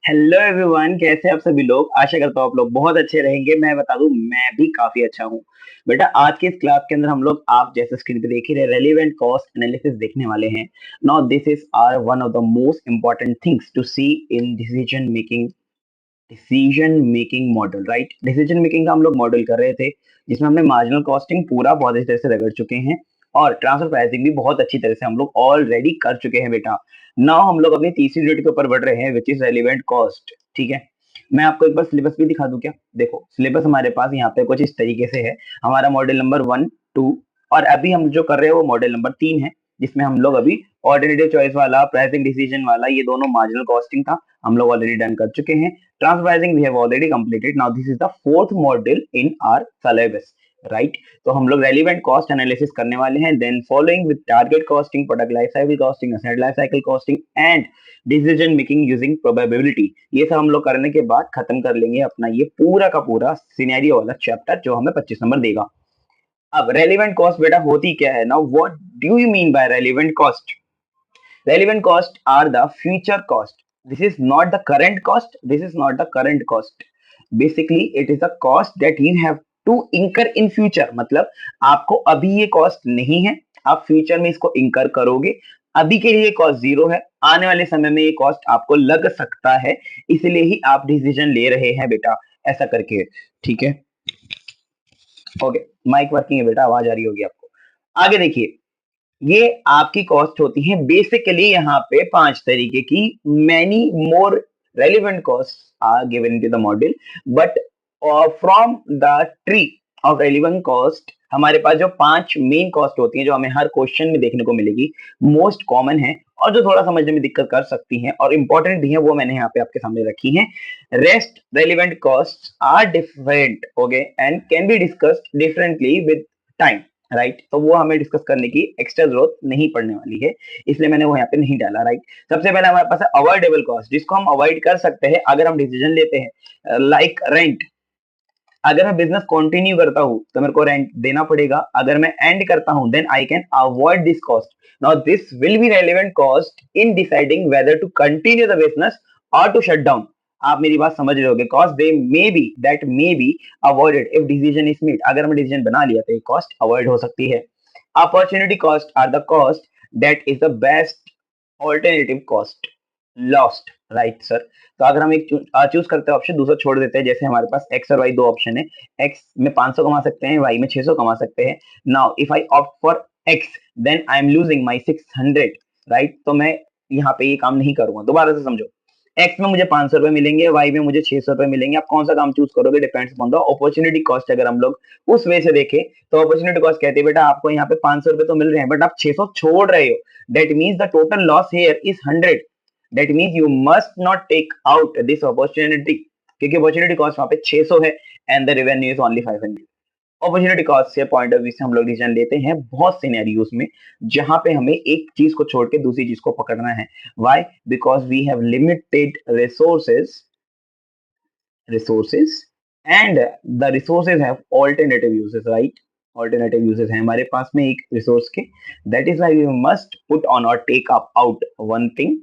Hello everyone, कैसे आप सभी लोग। आशा करता हूँ आप लोग बहुत अच्छे रहेंगे। मैं बता दूं, मैं भी काफी अच्छा हूँ। बेटा, आज के इस क्लास के अंदर हम लोग, आप जैसे स्क्रीन पे देख ही रहे, रेलिवेंट कॉस्ट एनालिसिस देखने वाले हैं। Now this is our one of the most important things to see in decision making model, right. Decision making का हम लोग मॉडल कर रहे थे, जिसमें हमने मार्जिनल कॉस्टिंग पूरा बहुत अच्छी तरह से रगड़ चुके हैं, और ट्रांसफर प्राइसिंग भी बहुत अच्छी तरह से हम लोग ऑलरेडी कर चुके हैं बेटा। नाउ हम लोग अपनी तीसरी यूनिट के ऊपर बढ़ रहे हैं, विच इज रेलिवेंट कॉस्ट। ठीक है, मैं आपको एक बार सिलेबस भी दिखा दूं क्या। देखो, सिलेबस हमारे पास यहाँ पे कुछ इस तरीके से है। हमारा मॉडल नंबर 1, 2, और अभी हम जो कर रहे हैं वो मॉडल नंबर 3 है, जिसमें हम लोग अभी ऑर्डिनेटिव चॉइस वाला, प्राइसिंग डिसीजन वाला, ये दोनों मार्जिनल कॉस्टिंग था, हम लोग ऑलरेडी डन कर चुके हैं। Transfer pricing we have already completed. Now this is the fourth module in our syllabus, right? तो हम लोग relevant cost analysis करने वाले हैं, then following with target costing, product life cycle costing, asset life cycle costing and decision making using probability। ये सब हम लोग करने के बाद खत्म कर लेंगे अपना ये पूरा का पूरा सिनेरियो वाला चैप्टर, जो हमें 25 नंबर देगा। अब रेलिवेंट कॉस्ट बेटा होती क्या है। Now what do you mean by relevant cost. Relevant costs are the future cost. This is not the current cost. This is not the current cost. Basically, it is a cost that you have to incur in future. मतलब आपको अभी ये cost नहीं है, आप future में इसको इंकर करोगे। अभी के लिए कॉस्ट जीरो है, आने वाले समय में ये कॉस्ट आपको लग सकता है, इसलिए ही आप डिसीजन ले रहे हैं बेटा, ऐसा करके। ठीक है, ओके। माइक वर्किंग है बेटा, आवाज आ रही होगी आपको। आगे देखिए, ये आपकी कॉस्ट होती है बेसिकली यहाँ पे 5 तरीके की। Many more relevant cost are given into the model, but from the tree of relevant cost हमारे पास जो 5 मेन कॉस्ट होती हैं, जो हमें हर क्वेश्चन में देखने को मिलेगी, मोस्ट कॉमन है, और जो थोड़ा समझने में दिक्कत कर सकती हैं और इंपॉर्टेंट भी है, वो मैंने यहाँ पे आपके सामने रखी है। Rest relevant cost are different, okay, and can be discussed differently with time, right. तो वो हमें डिस्कस करने की एक्स्ट्रा जरूरत नहीं पड़ने वाली है, इसलिए मैंने वो यहाँ पे नहीं डाला, राइट। सबसे पहले हमारे पास है अवॉइडेबल कॉस्ट, जिसको हम अवॉइड कर सकते हैं अगर हम डिसीजन लेते हैं, लाइक रेंट। अगर मैं बिजनेस कंटिन्यू करता हूँ तो मेरे को रेंट देना पड़ेगा, अगर मैं एंड करता हूँ then I can avoid this cost. Now this will be relevant cost in deciding whether to continue the business और टू शट डाउन। आप मेरी बात समझ रहे होगे, cost they may be that may be avoided if decision is made. अगर हमने decision बना लिया तो ये कॉस्ट अवॉइड हो सकती है। Opportunity cost are the cost that is the best alternative cost lost, right sir. तो अगर हम एक चूज करते हैं ऑप्शन, दूसरा छोड़ देते हैं, जैसे हमारे पास एक्स और वाई दो ऑप्शन है, एक्स में 500 कमा सकते हैं, वाई में 600 कमा सकते हैं। Now if I opt for X, then I am losing my 600, right. तो मैं यहाँ पे ये काम नहीं करूंगा। दोबारा से समझो, एक्स में मुझे 500 रुपए मिलेंगे, वाई में मुझे 600 रुपए मिलेंगे। आप कौन सा काम चूज करोगे, depends upon the opportunity cost. अगर हम लोग उस वे से देखें तो अपॉर्चुनिटी कॉस्ट कहते हैं बेटा, आपको यहाँ पे 500 रुपए तो मिल रहे हैं, बट आप 600 छोड़ रहे हो, that means the total loss here is 100। That means you must not take out this opportunity, क्योंकि अपॉर्चुनिटी कॉस्ट वहां पे 600 है and the revenue is only 500। Opportunity cost से पॉइंट ऑफ व्यू से हम लोग डिसीजन लेते हैं बहुत सिनेरियोस में, जहां पे हमें एक चीज को छोड़ के दूसरी चीज को पकड़ना है। Why? Because we have limited resources and the resources have alternative uses, right. Alternative uses है हमारे पास में एक रिसोर्स के, that is why we must put on और take up out one thing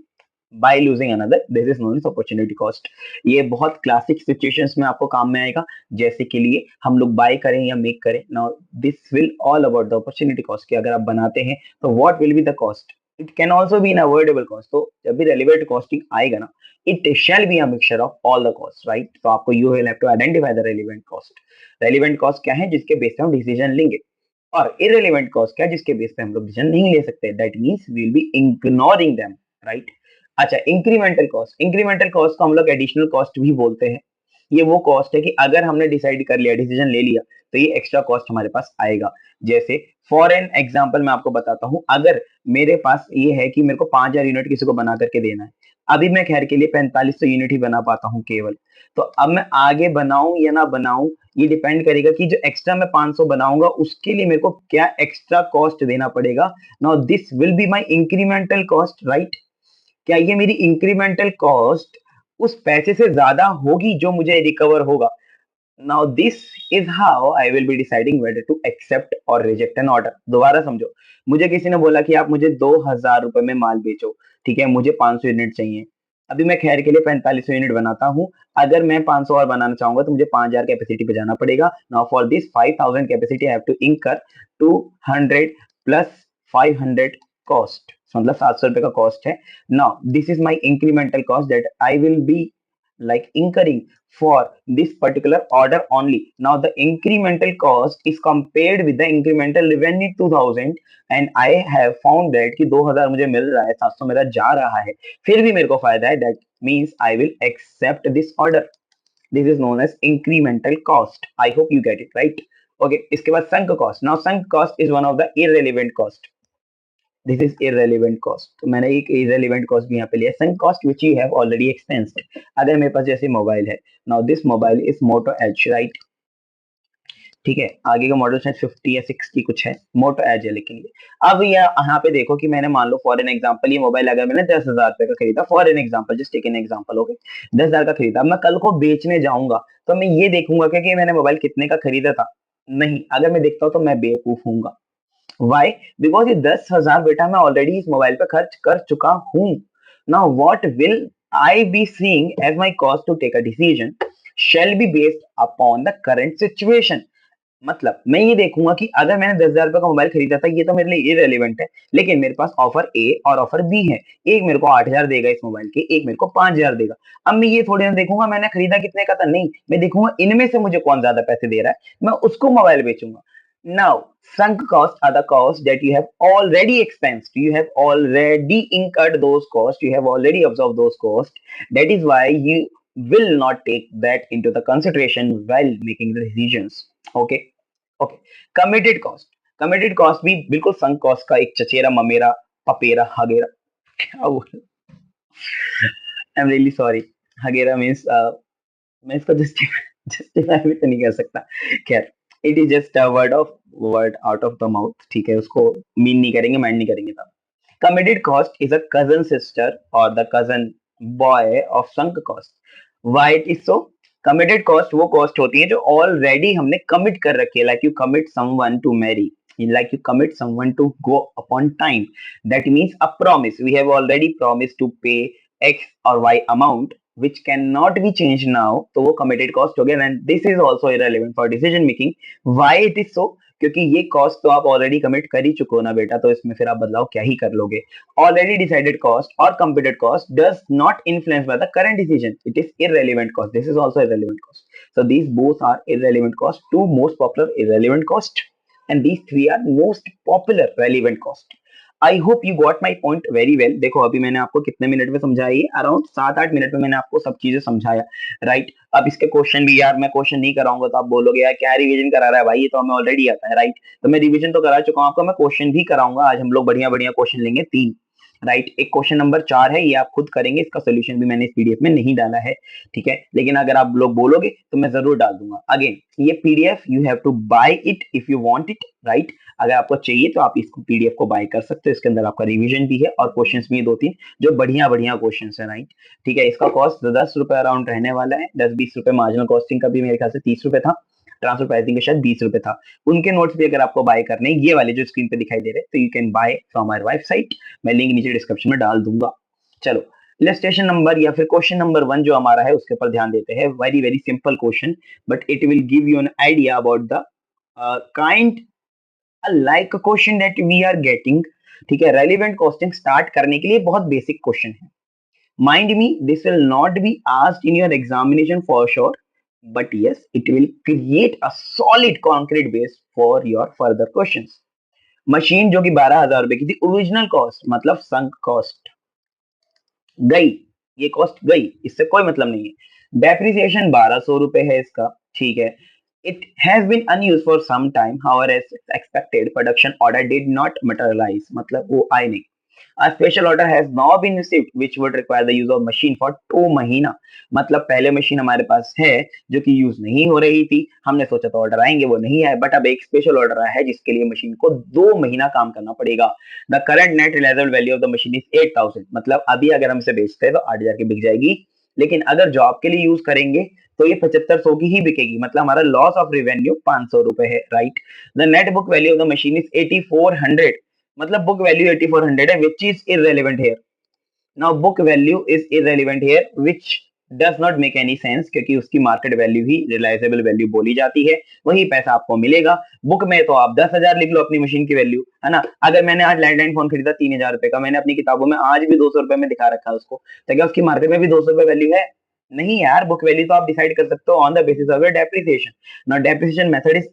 by losing another. This is known as opportunity cost. ये बहुत classic situations में आपको काम में आएगा, जैसे के लिए हम लोग बाय करें या मेक करें। Now this will all about the opportunity cost कि अगर आप बनाते हैं तो what will be the cost. It can also be unavoidable cost. तो जब भी रेलिवेंट कॉस्टिंग आएगा ना, it shall be a mixture of all the cost, right. तो आपको you will have to identify the relevant cost. Relevant cost क्या है, जिसके बेस पे हम डिसीजन लेंगे, और इररिलेवेंट कॉस्ट क्या है, जिसके बेस पे हम लोग डिसीजन नहीं ले सकते, that means we will be ignoring them, right. अच्छा, इंक्रीमेंटल कॉस्ट। इंक्रीमेंटल कॉस्ट को हम लोग एडिशनल कॉस्ट भी बोलते हैं। ये वो कॉस्ट है कि अगर हमने डिसाइड कर लिया, डिसीजन ले लिया, तो ये एक्स्ट्रा कॉस्ट हमारे पास आएगा। जैसे फॉर एन एग्जांपल मैं आपको बताता हूं, अगर मेरे पास ये है कि मेरे को 5000 यूनिट किसी को बना करके देना है, अभी मैं खैर के लिए 4500 यूनिट ही बना पाता हूं केवल। तो अब मैं आगे बनाऊं या ना बनाऊं, ये डिपेंड करेगा कि जो एक्स्ट्रा मैं 500 बनाऊंगा उसके लिए मेरे को क्या एक्स्ट्रा कॉस्ट देना पड़ेगा। Now this will be my incremental cost, right. क्या ये मेरी इंक्रीमेंटल कॉस्ट उस पैसे से ज्यादा होगी जो मुझे रिकवर होगा। Now this is how I will be deciding whether to accept और रिजेक्ट एन ऑर्डर। दोबारा समझो, मुझे किसी ने बोला कि आप मुझे 2000 रुपए में माल बेचो, ठीक है, मुझे 500 यूनिट चाहिए। अभी मैं खैर के लिए 4500 यूनिट बनाता हूँ। अगर मैं 500 और बनाना चाहूंगा तो मुझे 5000 कैपेसिटी पे जाना पड़ेगा। Now for this 5000 capacity I have to incur 200 plus 500 cost, मतलब 700 रुपए का कॉस्ट है। Now this is my incremental cost that I will B like incurring for this particular order only. Now the incremental cost is compared with the incremental revenue 2000 and I have found that कि 2000 मुझे मिल रहा है, 700 मेरा जा रहा है, फिर भी मेरे को फायदा है। That means I will accept this order. This is known as incremental cost. I hope you get it right. Okay, इसके बाद sunk cost. Now sunk cost is one of the irrelevant cost. This is irrelevant cost. तो मैंने एक irrelevant cost भी यहाँ पे लिया, sunk cost which you have already expensed. अगर मेरे पास जैसे मोबाइल है, now this mobile is Moto Edge, right? ठीक है, आगे का मॉडल शायद 50 या 60 कुछ है, मोटो एज है। लेकिन ये अब ये यहाँ पे देखो कि मैंने मान लो फॉर एन एग्जांपल ये मोबाइल अगर मैंने 10,000 रुपए का खरीदा, for an example, just take an example, okay, 10,000 का खरीदा, मैं कल को बेचने जाऊंगा तो मैं ये देखूंगा कि मैंने मोबाइल कितने का खरीदा था? नहीं, अगर मैं देखता हूँ तो मैं बेवकूफ हूँ। वाई? बिकॉज ये 10,000 बेटा मैं ऑलरेडी इस मोबाइल पे खर्च कर चुका हूँ। Now what will I be seeing as my cost to take a decision shall be based upon the current situation. मतलब मैं ये देखूंगा कि अगर मैंने 10,000 रुपए का मोबाइल खरीदा था, ये तो मेरे लिए इरेलीवेंट है, लेकिन मेरे पास ऑफर ए और ऑफर बी है। एक मेरे को 8,000 देगा इस मोबाइल के, एक मेरे को 5,000 देगा। अब मैं ये थोड़ी ना देखूंगा मैंने खरीदा कितने का था, नहीं, मैं देखूंगा इनमें से मुझे कौन ज्यादा पैसे दे रहा है, मैं उसको मोबाइल बेचूंगा। Now sunk costs are the costs that you have already expensed. You have already incurred those costs. You have already absorbed those costs. That is why you will not take that into the consideration while making the decisions. Okay. Okay, committed cost. Committed cost भी बिल्कुल sunk cost का एक चचेरा ममेरा पपेरा हगेरा, क्या बोल, I am really sorry. हगेरा means मैं इसको जस्टिफाई भी तो नहीं कर सकता। खैर, it is just a word out of the mouth, ठीक है, उसको मीन नहीं करेंगे, माइंड नहीं करेंगे तब। Committed cost is a cousin sister और the cousin boy of sunk cost. Why it is so? Committed cost वो कॉस्ट होती है जो ऑलरेडी हमने कमिट कर रखी है, like you commit someone to marry, like you commit someone to go upon time. That means a promise. We have already promised to pay X or Y amount which cannot be changed now. तो वो committed cost हो गया, and this is also irrelevant for decision making. Why it is so? क्योंकि ये cost तो आप already commit कर ही चुके हो ना बेटा, तो इसमें फिर आप बदलाव क्या ही कर लोगे। ऑलरेडी डिसाइडेड कॉस्ट और computed cost does not influence by the current decision, it is irrelevant cost. This is also irrelevant cost. So these both are irrelevant cost, two most popular irrelevant cost, and these three are most popular relevant cost. I hope you got my point very well. देखो अभी मैंने आपको कितने minute में समझाई है? Around 7-8 minute में मैंने आपको सब चीजें समझाया, राइट। अब इसके क्वेश्चन भी यार मैं क्वेश्चन नहीं कराऊंगा तो आप बोलोगे यार क्या रिवीजन करा रहा है भाई, ये तो हमें ऑलरेडी आता है, राइट। तो मैं रिवीजन तो करा चुका हूँ आपको, मैं क्वेश्चन भी कराऊंगा। आज हम लोग बढ़िया बढ़िया क्वेश्चन लेंगे 3, राइट। एक क्वेश्चन नंबर 4 है, ये आप खुद करेंगे, इसका सोल्यूशन भी मैंने इस पीडीएफ में नहीं डाला है, ठीक है, लेकिन अगर आप लोग बोलोगे तो मैं जरूर डाल दूंगा। अगेन ये PDF you have to buy it if you want it, right. अगर आपको चाहिए तो आप इसको पीडीएफ को बाय कर सकते हो। इसके अंदर आपका रिवीजन भी है और क्वेश्चंस भी 2-3 जो बढ़िया बढ़िया क्वेश्चंस है, राइट, ठीक है। इसका कॉस्ट 10 रुपए अराउंड रहने वाला है, 10-20 रुपए। मार्जिनल कॉस्टिंग का भी मेरे ख्याल से 30 रुपए था, ट्रांसफर प्राइसिंग का शायद 20 रुपए था। उनके नोट्स भी अगर आपको बाय करने, ये वाले जो स्क्रीन पे दिखाई दे रहे हैं, तो you can buy from our website, मैं लिंक नीचे डिस्क्रिप्शन में डाल दूंगा। चलो इलस्ट्रेशन नंबर या फिर क्वेश्चन नंबर 1 जो हमारा है उसके ऊपर ध्यान देते हैं। Very very simple question, but it will give you an idea about the kind like question that we are getting, ठीक है। रेलिवेंट कॉस्टिंग स्टार्ट करने के लिए बहुत बेसिक क्वेश्चन है। Mind me, this will not be asked in your examination for sure, but yes, it will create a solid concrete base for your further questions. Machine जो कि 12,000 रुपए की थी, ओरिजिनल कॉस्ट मतलब संक कॉस्ट गई, ये cost गई, इससे कोई मतलब नहीं है। डेप्रिसिएशन 1200 रुपए है इसका, ठीक है। It has been unused for some time, however as expected production order did not materialize, मतलब वो आए नहीं। A special order has now been received which would require the use of machine for 2 महीना, मतलब पहले मशीन हमारे पास है जो कि यूज नहीं हो रही थी, हमने सोचा तो ऑर्डर आएंगे, वो नहीं आए, बट अब एक स्पेशल ऑर्डर आया है जिसके लिए मशीन को 2 महीना काम करना पड़ेगा। The current net reliable value of the machine is 8,000, मतलब अभी अगर हम इसे बेचते हैं तो 8,000 की बिक जाएगी, लेकिन अगर जॉब के लिए यूज करेंगे तो ये 7500 की ही बिकेगी, मतलब हमारा लॉस ऑफ रेवेन्यू 500 रुपए है, right. The net book value of the machine is 8400, मतलब बुक वैल्यू 8400 है, which is irrelevant here. Now book value is irrelevant here which does not make any sense, क्योंकि उसकी मार्केट वैल्यू ही realisable value बोली जाती है, वही पैसा आपको मिलेगा। बुक में तो आप 10,000 लिख लो अपनी मशीन की वैल्यू, है ना। अगर मैंने आज लैंडलाइन फोन खरीदा 3,000 रुपए का, मैंने अपनी किताबों में आज भी 200 रुपए में दिखा रखा है उसको, तो क्या उसकी मार्केट में भी 200 रुपए वैल्यू है? नहीं यार, बुक वैल्यू तो आप डिसाइड कर सकते हो on the basis of depreciation. Now depreciation method is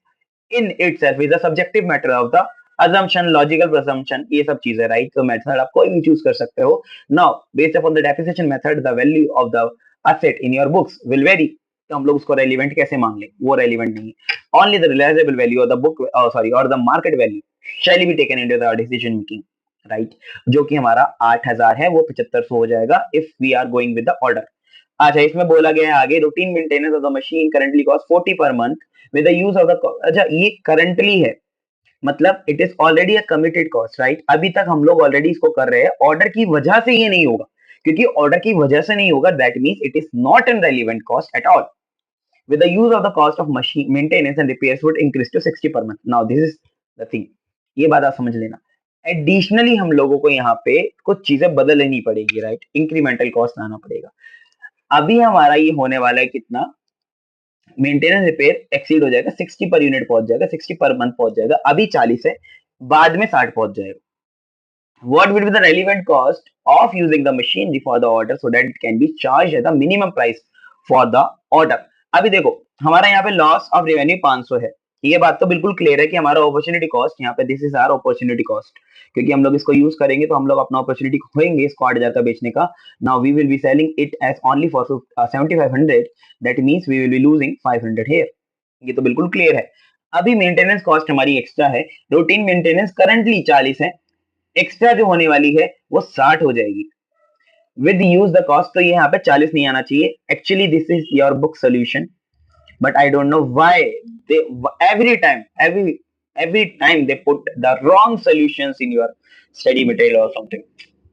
in itself is a subjective matter of the assumption, logical presumption, ये सब चीजें, राइट। तो मेथड आप कोई भी चूज कर सकते हो। Now based upon the depreciation method the value of the asset in your books will vary। तो हम लोग उसको रेलिवेंट कैसे मान ले, वो रेलिवेंट नहीं है। Only the realisable value of the book sorry और the market value shall be taken into the decision making, right. जो कि हमारा 8,000 है वो 7500 हो जाएगा if we are going with the order. अच्छा, इसमें बोला गया है आगे, routine maintenance of the machine currently cost 40 per month with the use of the, अच्छा ये करंटली है, मतलब it is already a committed cost, right. अभी तक हम लोग ऑलरेडी इसको कर रहे हैं, ऑर्डर की वजह से ये नहीं होगा, क्योंकि ऑर्डर की वजह से नहीं होगा, that means it is not an relevant cost at all. with the use of the cost of machine maintenance and repairs would increase to 60 per month। now this is the thing, ये बात आप समझ लेना। Additionally हम लोगों को यहाँ पे कुछ चीजें बदल लेनी पड़ेगी, राइट। इंक्रीमेंटल कॉस्ट लाना पड़ेगा। अभी हमारा ये होने वाला है कितना, मेंटेनेंस रिपेयर एक्सीड हो जाएगा, 60 पर यूनिट पहुंच जाएगा, 60 पर मंथ पहुंच जाएगा। अभी 40 है, बाद में 60 पहुंच जाएगा। What will be the relevant cost of using the machine before the order so that it can be charged at the minimum price for the order। अभी देखो हमारा यहाँ पे लॉस ऑफ रेवेन्यू 500 है, ये बात तो बिल्कुल क्लियर है कि हमारा अपॉर्चुनिटी कॉस्ट यहाँ पे, this is our opportunity cost, क्योंकि हम लोग इसको यूज करेंगे तो हम लोग अपना अपॉर्चुनिटी खोएंगे इसको 8,000 का बेचने का। Now we will be selling it as only for 7,500, that means we will be losing 500 here, ये तो बिल्कुल क्लियर है। अभी मेंटेनेंस कॉस्ट हमारी एक्स्ट्रा है, रूटीन मेंटेनेंस करंटली 40 है, एक्स्ट्रा जो होने वाली है वो 60 हो जाएगी विद यूज द कॉस्ट। तो ये यहाँ पे 40 नहीं आना चाहिए। Actually this is your book solution, but I don't know why they every time they put the wrong solutions in your study material or something।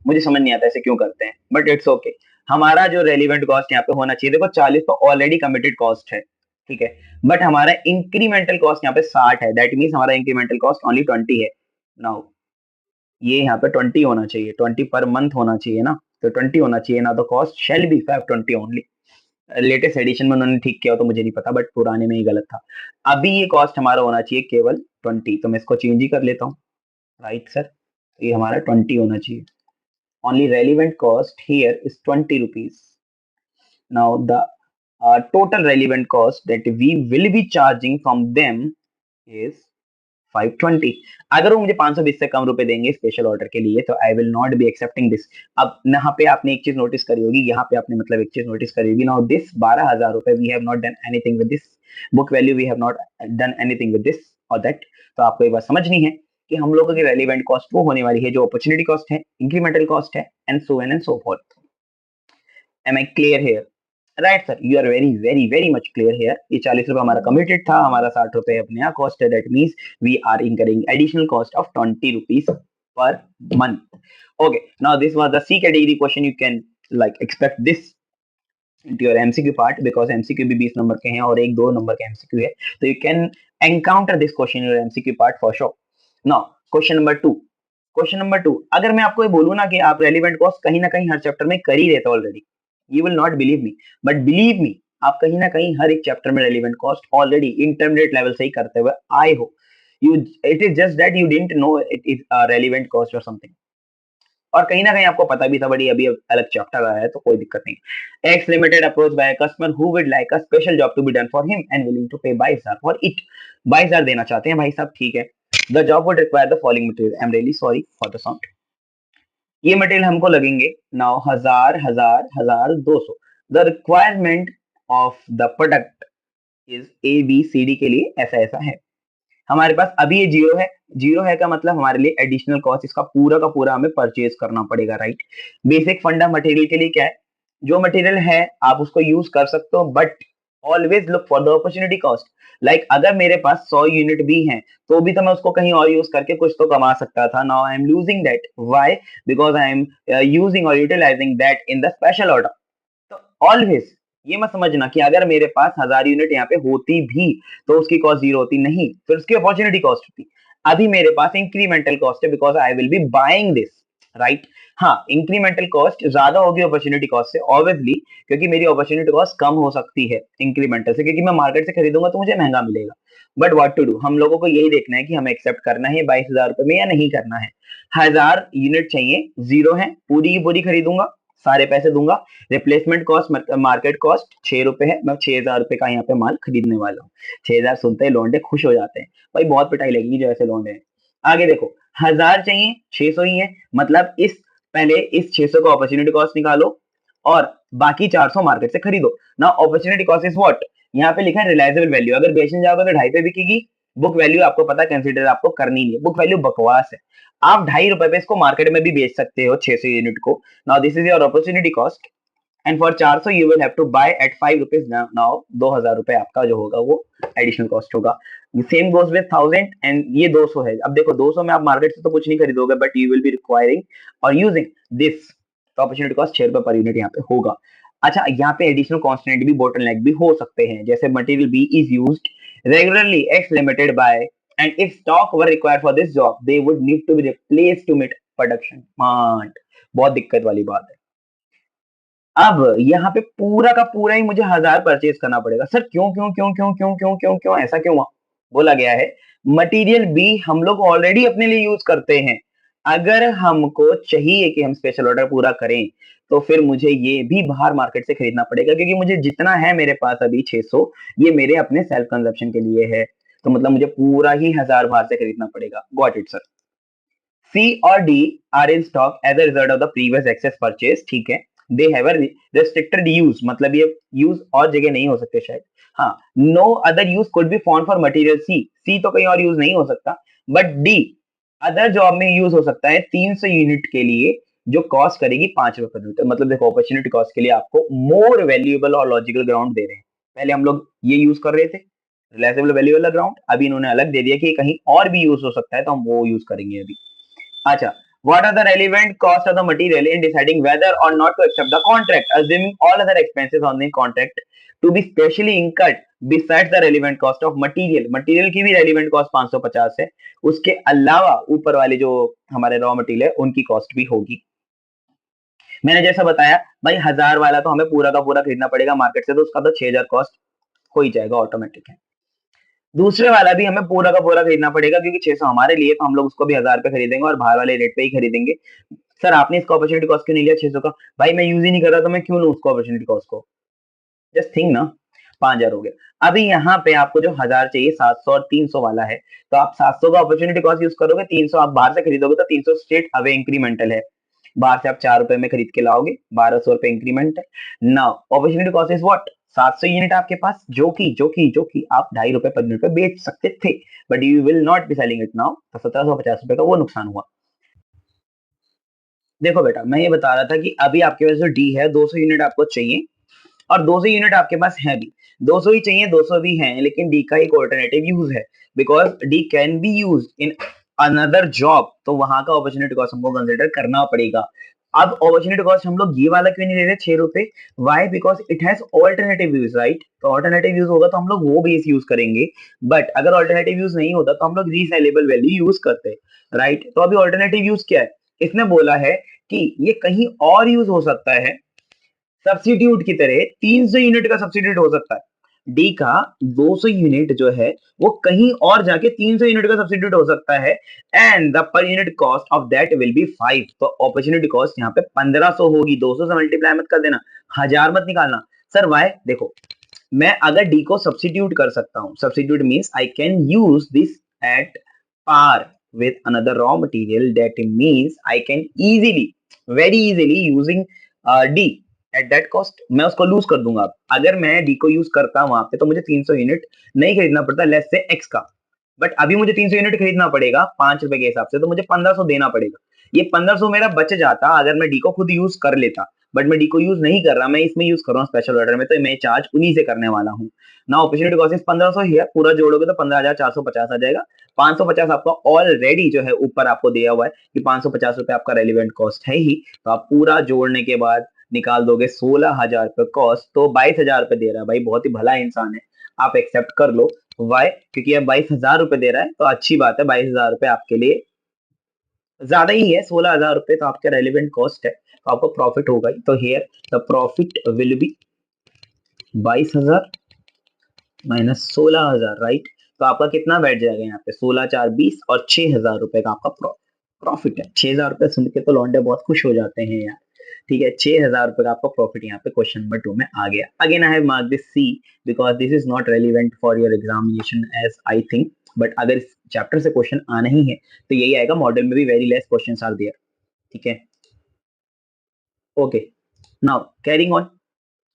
मुझे समझ नहीं आता ऐसे क्यों करते हैं, बट इट्स ओके। हमारा जो रेलिवेंट कॉस्ट यहाँ पे होना चाहिए, देखो 40 तो ऑलरेडी कमिटेड कॉस्ट है, ठीक है, बट हमारा इंक्रीमेंटल कॉस्ट यहाँ पे 60 है, दैट मींस हमारा इंक्रीमेंटल कॉस्ट ओनली 20 है। नाउ ये यहाँ पे 20 होना चाहिए, 20 पर मंथ होना चाहिए ना, तो 20 होना चाहिए ना, तो cost shall be 520 only. Latest edition में उन्होंने ठीक किया हो तो मुझे नहीं पता, बट पुराने में ही गलत था। अभी ये कॉस्ट हमारा होना चाहिए केवल 20, तो मैं इसको चेंज ही कर लेता हूँ, राइट सर। ये हमारा 20 होना चाहिए। Only relevant cost here is 20 rupees. Now the total relevant cost that we will be charging from them is 520। अगर वो मुझे 520 से कम रुपए देंगे स्पेशल ऑर्डर के लिए तो I will not be accepting this. अब यहाँ पे आपने एक चीज नोटिस करी होगी, यहाँ पे आपने मतलब एक चीज नोटिस करी होगी, नाउ दिस 12,000 रुपए we have not done anything with this book value, we have not done anything with this और दैट। तो आपको ये बात समझनी है कि हम लोगों की रेलिवेंट कॉस्ट वो होने वाली है जो अपॉर्चुनिटी कॉस्ट है, इंक्रीमेंटल कॉस्ट है, and so on and so forth. Am I clear here? Right sir, you are very very very much clear here. ये 40 रुपए हमारा कमिटेड था, हमारा 60 रुपए अपने यहाँ कॉस्ट है, that means we are incurring additional cost of 20 rupees per month. Okay, now this was the C category question, you can like expect this into your MCQ part because MCQ भी 20 number के हैं और एक 2 number के MCQ है, तो you can encounter this question in your MCQ part for sure। now question number 2, question number 2, अगर मैं आपको ये बोलूं ना कि आप रेलिवेंट कॉस्ट कहीं ना कहीं हर चैप्टर में कर ही रहे थे already, you will not believe me, but believe me आप कहीं ना कहीं हर एक चैप्टर में relevant cost already intermediate level से ही करते हुए आए हो। You it is just that you didn't know it is relevant cost और समथिंग, और कहीं ना कहीं आपको पता भी था, बड़ी अभी अलग चैप्टर आया है तो कोई दिक्कत नहीं। X limited approach by customer who would like a special job to be done for him and willing to pay 22,000 for it. 22,000 देना चाहते हैं भाई साहब, ठीक है। The job would require the following material, I am really sorry for the sound. ये material हमको लगेंगे now 1,000 the requirement of the product is ABCD के लिए ऐसा ऐसा है। हमारे पास अभी ये जीरो है, जीरो है का मतलब हमारे लिए एडिशनल कॉस्ट इसका पूरा का पूरा हमें परचेज करना पड़ेगा, राइट। बेसिक फंडा मटेरियल के लिए क्या है, जो मटेरियल है आप उसको यूज कर सकते हो, but always look for the opportunity cost. Like अगर मेरे पास 100 यूनिट भी हैं तो भी तो मैं उसको कहीं और यूज करके कुछ तो कमा सकता था। Now I am losing that, why? Because I am using और utilizing that in the special order. तो ऑलवेज ये मत समझना कि अगर मेरे पास 1000 यूनिट यहाँ पे होती भी तो उसकी कॉस्ट जीरो होती, नहीं, फिर उसकी अपॉर्चुनिटी कॉस्ट होती। अभी मेरे पास इंक्रीमेंटल कॉस्ट है because I will B buying this, right. हाँ, इंक्रीमेंटल कॉस्ट ज्यादा होगी अपॉर्चुनिटी कॉस्ट से ऑब्वियसली, क्योंकि मेरी अपॉर्चुनिटी कॉस्ट कम हो सकती है इंक्रीमेंटल से, क्योंकि मैं मार्केट से खरीदूंगा तो मुझे महंगा मिलेगा। बट व्हाट टू डू, हम लोगों को यही देखना है कि हमें एक्सेप्ट करना है 22,000 रुपए में या नहीं करना है। 1000 यूनिट चाहिए, जीरो है, पूरी की पूरी खरीदूंगा, सारे पैसे दूंगा। रिप्लेसमेंट कॉस्ट मार्केट कॉस्ट 6 रुपए है, मैं 6,000 रुपए का यहाँ पे माल खरीदने वाला हूँ। 6,000 सुनते ही लौंडे खुश हो जाते हैं, भाई बहुत पिटाई लगेगी जो ऐसे लौंडे हैं। आगे देखो, 1000 चाहिए, 600 ही है, मतलब इस पहले इस 600 का अपॉर्चुनिटी कॉस्ट निकालो और बाकी 400 मार्केट से खरीदो ना। अपॉर्चुनिटी कॉस्ट इज व्हाट, यहाँ पे लिखा है रिलायबल वैल्यू, अगर बेचने जाओगे तो 2.5 पे बिकेगी। बुक वैल्यू आपको पता कंसीडर आपको करनी नहीं है, बुक वैल्यू बकवास है। आप 2.5 रुपए पे इसको मार्केट में भी बेच सकते हो 600 यूनिट को। Now this is your opportunity cost and for 400 you will have to buy at 5 rupees. Now 2,000 रुपए आपका जो होगा वो एडिशनल कॉस्ट होगा। सेम गोज विद 1000 एंड ये 200 है। अब देखो 200 में आप मार्केट से तो कुछ नहीं खरीदोगे, but you will be requiring और यूजिंग दिस, तो अपॉर्चुनिटी कॉस्ट 6 रुपए पर यूनिट यहाँ पे होगा। अच्छा, यहाँ पे एडिशनल कॉन्स्टेंट भी बोटलनेक भी हो सकते हैं, जैसे material B is used regularly X limited by and if stock were required for this job they would need to be replaced to meet production demand. बहुत दिक्कत वाली बात है। अब यहाँ पे पूरा का पूरा ही मुझे 1000 परचेज करना पड़ेगा। सर क्यों क्यों क्यों क्यों क्यों क्यों क्यों क्यों ऐसा क्यों हुआ? बोला गया है मटेरियल बी हम लोग ऑलरेडी अपने लिए यूज करते हैं। अगर हमको चाहिए कि हम स्पेशल ऑर्डर पूरा करें तो फिर मुझे ये भी बाहर मार्केट से खरीदना पड़ेगा, क्योंकि मुझे जितना है मेरे पास अभी 600, ये मेरे अपने सेल्फ कंजप्शन के लिए है। तो मतलब मुझे पूरा ही 1000 बाहर से खरीदना पड़ेगा। Got it sir. सी और D are in stock as a result of the previous excess purchase, ठीक है। They have a restricted use, मतलब ये यूज और जगह नहीं हो सकते शायद। हाँ, no other use could be found for material C, C तो कहीं और यूज नहीं हो सकता, बट डी अदर जॉब में यूज हो सकता है 300 यूनिट के लिए, जो कॉस्ट करेगी 5 रुपए पर यूनिट। मतलब देखो अपॉर्चुनिटी कॉस्ट के लिए आपको मोर वैल्यूएबल और लॉजिकल ग्राउंड दे रहे हैं। पहले हम लोग ये यूज कर रहे थे रिलायबल वैल्यू वाला ग्राउंड, अभी इन्होंने अलग दे दिया कि कहीं और भी यूज हो सकता है, तो हम वो यूज करेंगे अभी। Acha, what are the relevant cost of the material in deciding whether or not to accept the contract, assuming all other expenses on the contract to be specially incurred besides the relevant cost of material? Material की भी relevant cost 550 है, उसके अलावा ऊपर वाले जो हमारे raw material है उनकी कॉस्ट भी होगी। मैंने जैसा बताया भाई 1000 वाला तो हमें पूरा का पूरा खरीदना पड़ेगा मार्केट से, तो उसका तो 6000 कॉस्ट हो ही जाएगा ऑटोमेटिक है। दूसरे वाला भी हमें पूरा का पूरा खरीदना पड़ेगा, क्योंकि 600 हमारे लिए, तो हम लोग उसको भी 1000 पे खरीदेंगे और बाहर वाले रेट पे ही खरीदेंगे। सर आपने इसका अपॉर्चुनिटी कॉस्ट क्यों नहीं लिया 600 का? भाई मैं यूज ही नहीं कर रहा, तो मैं क्यों लूं उसको अपॉर्चुनिटी कॉस्ट को? जस्ट थिंक ना। 5,000 हो गया। अभी यहाँ पे आपको जो 1000 चाहिए 700 और 300 वाला है, तो आप 700 का अपॉर्चुनिटी कॉस्ट यूज करोगे, 300 आप बाहर से खरीदोगे, तो 300 स्ट्रेट अवे इंक्रीमेंटल है। बाहर से आप 4 रुपए में खरीद के लाओगे, 1200 रुपए इंक्रीमेंट है। Now opportunity cost is what, 700 unit आपके पास, जो कि आप 2.5 रुपए पर यूनिट पे बेच सकते थे, but you will not be selling it now, तो 1750 रुपए का वो नुकसान हुआ। देखो बेटा, मैं ये बता रहा था कि अभी आपके पास जो डी है 200 यूनिट आपको चाहिए, और 200 यूनिट आपके पास है भी, 200 ही चाहिए, 200 भी हैं, लेकिन डी का एक ऑल्टरनेटिव यूज है, because D can be use in another job, तो वहां का अपॉर्चुनिटी कॉस्ट हमको कंसिडर करना पड़ेगा। अब अपॉर्चुनिटी कॉस्ट हम लोग ये वाला क्यों नहीं ले रहे 6 रुपए? Why? Because it has alternative use, right? तो ऑल्टरनेटिव यूज होगा तो हम लोग वो बेस यूज करेंगे, बट अगर ऑल्टरनेटिव यूज नहीं होता तो हम लोग रीसेलेबल वैल्यू यूज करते, राइट? तो अभी ऑल्टरनेटिव यूज क्या है? इसने बोला है कि ये कहीं और यूज हो सकता है, सब्सिट्यूट की तरह 300 यूनिट का सब्सिट्यूट हो सकता है। डी का 200 यूनिट जो है वो कहीं और जाके 300 यूनिट का सब्सिट्यूट हो सकता है, and the per unit cost of that will be 5। तो अपॉर्चुनिटी कॉस्ट यहाँ पे 1500 होगी। 200 से मल्टीप्लाई मत कर देना, 1000 मत निकालना। Sir why? देखो, मैं अगर डी को सब्सिट्यूट कर सकता हूँ, substitute means I can use this at par with another raw material, that means I can easily, very easily using D at that cost, मैं उसको लूज कर दूंगा। अगर मैं D को यूज करता वहां पे तो मुझे 300 यूनिट नहीं खरीदना पड़ता लेस से X का, बट अभी मुझे 300 यूनिट खरीदना पड़ेगा 5 रुपए के हिसाब से, तो मुझे 1500 देना पड़ेगा। ये 1500 मेरा बच जाता अगर मैं डी को खुद यूज कर लेता, बट मैं डी को यूज नहीं कर रहा, मैं इसमें यूज कर रहा हूँ स्पेशल ऑर्डर में, तो मैं चार्ज उन्हीं से करने वाला हूँ ना। अपॉर्चुनिटी कॉस्ट 1500 ही है, पूरा जोड़ोगे तो 15,450 आ जाएगा। 550 आपका ऑलरेडी जो है ऊपर आपको दिया हुआ है कि 550 रुपए आपका रेलिवेंट कॉस्ट है ही, तो आप पूरा जोड़ने के बाद निकाल दोगे 16,000 रुपए कॉस्ट, तो 22,000 रुपए दे रहा है भाई, बहुत ही भला इंसान है, आप एक्सेप्ट कर लो। वाई? क्योंकि अब 22,000 रुपए दे रहा है, तो अच्छी बात है, 22,000 रुपए आपके लिए ज्यादा ही है, 16,000 रुपए तो आपका रेलिवेंट कॉस्ट है, तो आपको प्रॉफिट होगा ही। तो here the profit will be 22,000 minus 16,000, right. तो आपका कितना बैठ जाएगा यहाँ पे, 16 4 20 और 6,000 रुपए का आपका प्रॉफिट है। 6,000 रुपए सुन के तो लौंडे बहुत खुश हो जाते हैं यार। ठीक है, 6,000 रुपए का आपका प्रॉफिट यहाँ पे क्वेश्चन नंबर 2 में आ गया। Again I have mark this C because this is not relevant for your examination as I think, but अगर इस चैप्टर से क्वेश्चन आना ही है तो यही आएगा। मॉडल में भी very less question are there. ठीक है, ओके, नाउ कैरिंग ऑन,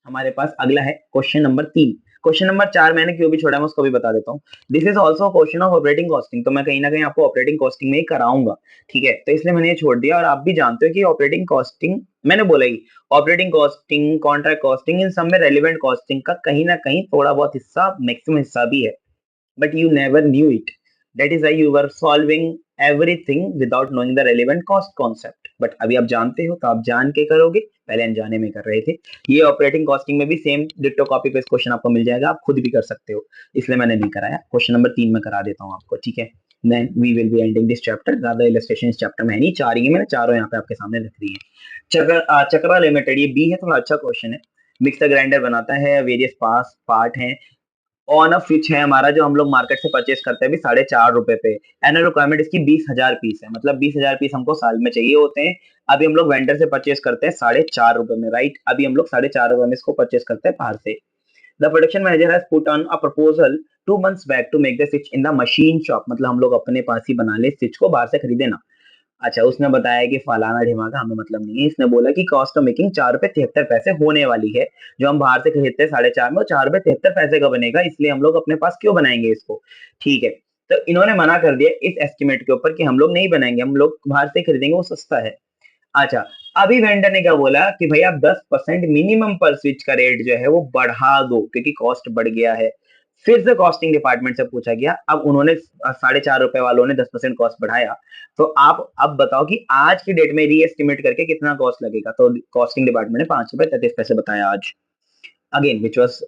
हमारे पास अगला है क्वेश्चन नंबर 3। क्वेश्चन नंबर 4 मैंने क्यों भी छोड़ा, मैं उसको भी बता देता हूँ। This is also question of operating costing, तो मैं कहीं ना कहीं आपको ऑपरेटिंग कॉस्टिंग में ही कराऊंगा। ठीक है, तो इसलिए मैंने ये छोड़ दिया। और आप भी जानते हो कि ऑपरेटिंग कॉस्टिंग, मैंने बोला ही, ऑपरेटिंग कॉस्टिंग, कॉन्ट्रैक्ट कॉस्टिंग, इन सब में रेलिवेंट कॉस्टिंग का कहीं ना कहीं थोड़ा बहुत हिस्सा, मैक्सिमम हिस्सा भी है, but you never knew it. That is why you were solving everything without knowing the relevant cost concept. But अभी आप जानते हो तो आप जान के करोगे, पहले अनजाने में कर रहे थे। ये ऑपरेटिंग कॉस्टिंग में भी same ditto copy paste question आपको मिल जाएगा, आप खुद भी कर सकते हो, इसलिए मैंने नहीं कराया। क्वेश्चन नंबर 3 में करा देता हूँ आपको, ठीक है। Then we will be ending this chapter. ज्यादा illustration इस चैप्टर में है नहीं, 4 ही है, मैंने चारों यहाँ पे आपके सामने रख दी है। चक्रा लिमिटेड, ये बी है, थोड़ा अच्छा क्वेश्चन है। मिक्सर ग्राइंडर बनाता है, वेरियस पार्ट हैं, ऑन अ फिच है हमारा, जो हम लोग मार्केट से परचेस करते हैं भी 4.5 रुपए पे। एनुअल रिक्वायरमेंट इसकी 20,000 पीस है, मतलब 20,000 पीस हमको साल में चाहिए होते हैं। अभी हम लोग वेंडर से परचेस करते हैं 4.5 रुपए में, राइट। अभी हम लोग 4.5 रुपए में इसको परचेस करते हैं बाहर से। The production manager has put on a proposal 2 months back to make the switch in the machine shop, मतलब हम लोग अपने पास ही बना ले स्विच को, बाहर से खरीदे ना। अच्छा, उसने बताया कि फलाना ढिमाका, हमें मतलब नहीं है। इसने बोला कि कॉस्ट ऑफ मेकिंग 4 रुपए 73 पैसे होने वाली है, जो हम बाहर से खरीदते हैं 4.5 में, वो 4 रुपए 73 पैसे का बनेगा, इसलिए हम लोग अपने पास क्यों बनाएंगे इसको। ठीक है, तो इन्होंने मना कर दिया इस एस्टिमेट के ऊपर कि हम लोग नहीं बनाएंगे, हम लोग बाहर से खरीदेंगे, वो सस्ता है। अच्छा, अभी वेंडर ने क्या बोला कि भाई आप 10% मिनिमम पर स्विच का रेट जो है वो बढ़ा दो, क्योंकि कॉस्ट बढ़ गया है। फिर से कॉस्टिंग डिपार्टमेंट से पूछा गया, अब उन्होंने 4.5 रुपए वालों ने 10% कॉस्ट बढ़ाया, तो आप अब बताओ कि आज की डेट में री एस्टिमेट करके कितना कॉस्ट लगेगा। तो कॉस्टिंग डिपार्टमेंट ने 5 रुपए 33 पैसे बताया आज, again which was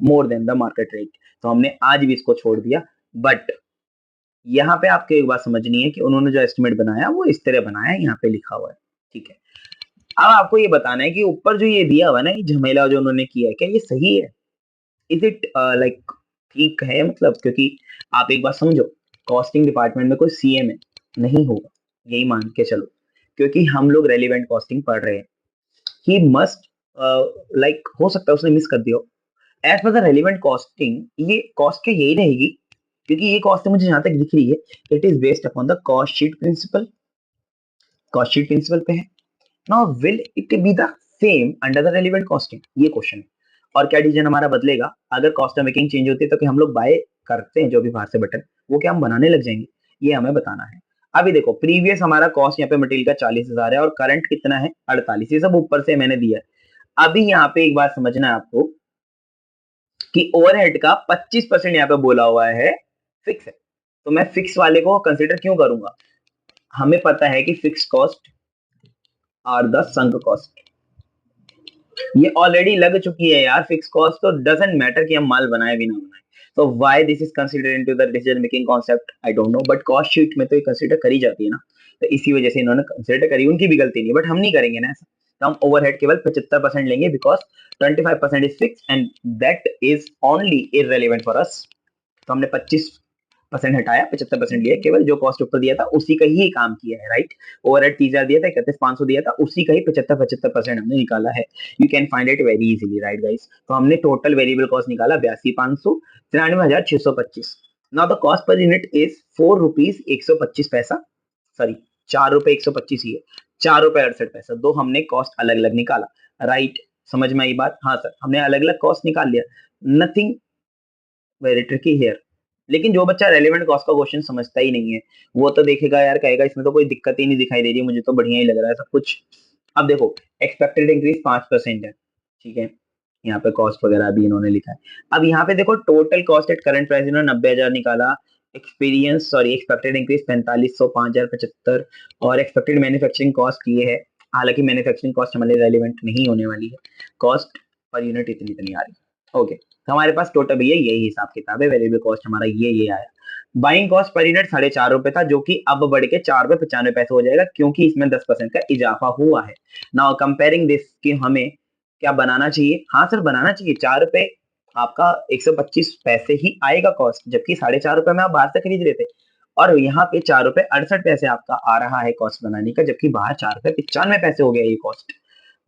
more than the market rate. तो हमने आज भी इसको छोड़ दिया। बट यहाँ पे आपको एक बात समझनी है कि उन्होंने जो एस्टिमेट बनाया वो इस तरह बनाया है, यहाँ पे लिखा हुआ है। ठीक है, अब आपको ये बताना है कि ऊपर जो ये दिया हुआ है ना, ये झमेला जो उन्होंने किया है, क्या ये सही है? इज इट लाइक ठीक है? मतलब क्योंकि आप एक बात समझो, कॉस्टिंग डिपार्टमेंट में कोई सीएम है नहीं होगा, यही मान के चलो, क्योंकि हम लोग रेलिवेंट कॉस्टिंग पढ़ रहे हैं। ही मस्ट लाइक, हो सकता है उसने मिस कर दिया हो। As per the relevant costing, ये कॉस्ट के यही रहेगी, क्योंकि ये कॉस्ट मुझे जहां तक दिख रही है, it is based upon the cost sheet principle, cost sheet principle पे है। Now will it be the same under the relevant costing, ये क्वेश्चन है। और क्या डिसीजन हमारा बदलेगा अगर कॉस्ट ऑफ मेकिंग चेंज होती है, तो कि हम लोग बाय करते हैं जो भी बाहर से बटन, वो क्या हम बनाने लग जाएंगे, ये हमें बताना है। अभी देखो, प्रीवियस हमारा कॉस्ट यहाँ पे मटेरियल का 40,000 है और करंट कितना है 48, ये सब ऊपर से मैंने दिया है। अभी यहाँ पे एक बात समझना है आपको कि ओवरहेड का 25% यहाँ पे बोला हुआ है फिक्स है, तो मैं फिक्स वाले को कंसिडर क्यों करूंगा। हमें पता है कि fix cost are the sunk cost, ये ऑलरेडी लग चुकी है यार फिक्स कॉस्ट, तो डजंट मैटर कि हम माल बनाए भी ना बनाए। तो why this is considered into the decision making concept, I don't know, but cost sheet में तो ये कंसीडर करी जाती है ना, तो इसी वजह से इन्होंने कंसीडर करी, उनकी भी गलती नहीं, बट हम नहीं करेंगे ना ऐसा। तो हम ओवरहेड केवल 75% लेंगे, because 25% is fix and that is only irrelevant for us. तो हमने 25% हटाया, 75% लिया, केवल जो कॉस्ट ऊपर दिया था उसी का ही काम किया है, राइट। ओवरहेड 30,000 दिया था, 31,500 दिया था, उसी का ही 75% हमने निकाला है। You can find it very easily, right guys. तो हमने टोटल वेरिएबल कॉस्ट निकाला 82,500, 93,625। Now the cost per unit is 4 rupees 125 पैसा, सॉरी 4 रुपए 125 ही है, 4 रुपए 68 पैसा, दो हमने कॉस्ट अलग अलग निकाला, राइट। समझ में आई बात? हाँ सर, हमने अलग अलग कॉस्ट निकाल लिया, नथिंग वेरी ट्रिकी हियर। लेकिन जो बच्चा रेलेवेंट कॉस्ट का क्वेश्चन समझता ही नहीं है, वो तो देखेगा यार, कहेगा इसमें तो कोई दिक्कत ही नहीं दिखाई दे रही, मुझे तो बढ़िया ही लग रहा है सब कुछ। अब देखो, एक्सपेक्टेड इंक्रीज 5% है, ठीक है, यहाँ पे कॉस्ट वगैरह भी इन्होंने लिखा है। अब यहाँ पे देखो, total cost at current price इन्होंने 90,000 निकाला, एक्सपीरियंस सॉरी एक्सपेक्टेड इंक्रीज 4500, 5,075, और एक्सपेक्टेड मैन्युफैक्चरिंग कॉस्ट ये है। हालांकि मैन्युफैक्चरिंग कॉस्ट हमारे रेलिवेंट नहीं होने वाली है, कॉस्ट पर यूनिट इतनी इतनी आ रही है। ओके, तो हमारे पास टोटल भैया यही हिसाब किताब है, वेरिएबल कॉस्ट हमारा ये आया। बाइंग कॉस्ट पर यूनिट 4.5 रुपए था, जो कि अब बढ़ के 4 रुपए 95 हो जाएगा, क्योंकि इसमें 10% का इजाफा हुआ है। नाउ कंपेयरिंग दिस कि हमें क्या बनाना चाहिए, हाँ सर बनाना चाहिए। 4 रुपए आपका 125 पैसे ही आएगा कॉस्ट, जबकि 4.5 रुपए में आप बाहर से खरीद रहे थे, और यहाँ पे 4 रुपए 68 पैसे आपका आ रहा है कॉस्ट बनाने का, जबकि बाहर 4 रुपए 95 हो गया ये कॉस्ट।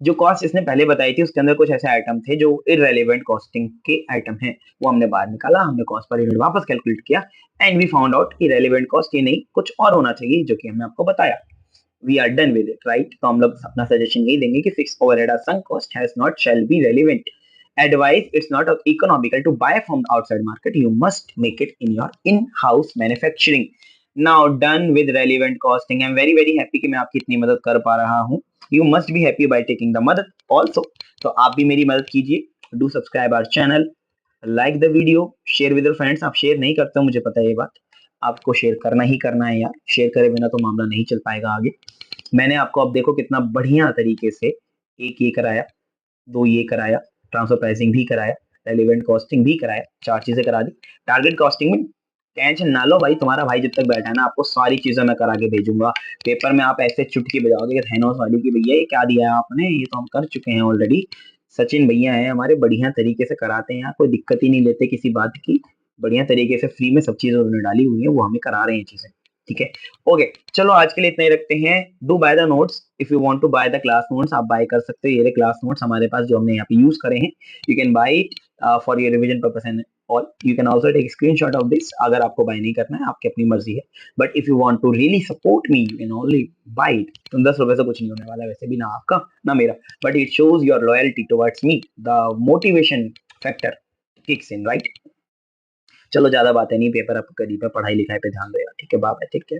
जो कॉस्ट इसने पहले बताई थी उसके अंदर कुछ ऐसे आइटम थे जो इररेलेवेंट कॉस्टिंग के आइटम हैं, वो हमने बाहर निकाला, हमने कॉस्ट पर यूनिट वापस कैलकुलेट किया, एंड वी फाउंड आउट कि रेलेवेंट कॉस्ट ये नहीं कुछ और होना चाहिए, जो कि हमने आपको बताया। We are done with it, right. तो हम लोग अपना सजेशन यही देंगे कि फिक्स ओवरहेड और sunk cost has not shall be relevant. Advice, it's not economical to buy from the outside market. You must make it in your in-house manufacturing. Now done with relevant costing. I'm very very happy कि मैं आपकी इतनी मदद कर पा रहा हूँ. You must be happy by taking the मदद also. तो आप भी मेरी मदद कीजिए. Do subscribe our channel. Like the video. Share with your friends. आप शेयर नहीं करते हो, मुझे पता है ये बात. आपको शेयर करना ही करना है यार. शेयर करे बिना तो मामला नहीं चल पाएगा आगे. मैंने आपको अब देखो कितना बढ़िया तरीके से एक ये कराया, दो ये कराया, ट्रांसफर प्राइसिंग भी कराया, रेलिवेंट कॉस्टिंग भी कराया, 4 चीजें करा दी। टारगेट कॉस्टिंग में टेंशन ना लो भाई, तुम्हारा भाई जब तक बैठा है ना आपको सारी चीजें मैं करा के भेजूंगा। पेपर में आप ऐसे चुटकी बजाओगे थैनोस वाली की भैया ये क्या दिया है आपने, ये तो हम कर चुके हैं ऑलरेडी। सचिन भैया है हमारे, बढ़िया तरीके से कराते हैं, कोई दिक्कत ही नहीं लेते किसी बात की, बढ़िया तरीके से फ्री में सब चीजें उन्होंने डाली हुई है, वो हमें करा रहे हैं चीजें। ठीक है, ओके, चलो आज के लिए इतना ही रखते हैं। Do buy the notes if you want to buy the class notes, आप बाय कर सकते हो। ये क्लास नोट्स हमारे पास जो हमने यहाँ पे यूज करे हैं, you can buy it for your revision purpose and all. You can also take screenshot of this, अगर आपको बाय नहीं करना है आपकी अपनी मर्जी है, but if you want to really support me you can only buy it. तो 10 रुपए से कुछ नहीं होने वाला वैसे भी, ना आपका ना मेरा, but it shows your loyalty towards me, the motivation factor kicks in, right. चलो ज्यादा बातें नहीं, पेपर अब करीब है, पढ़ाई लिखाई पे ध्यान दो यार, ठीक है, बाय, ठीक है।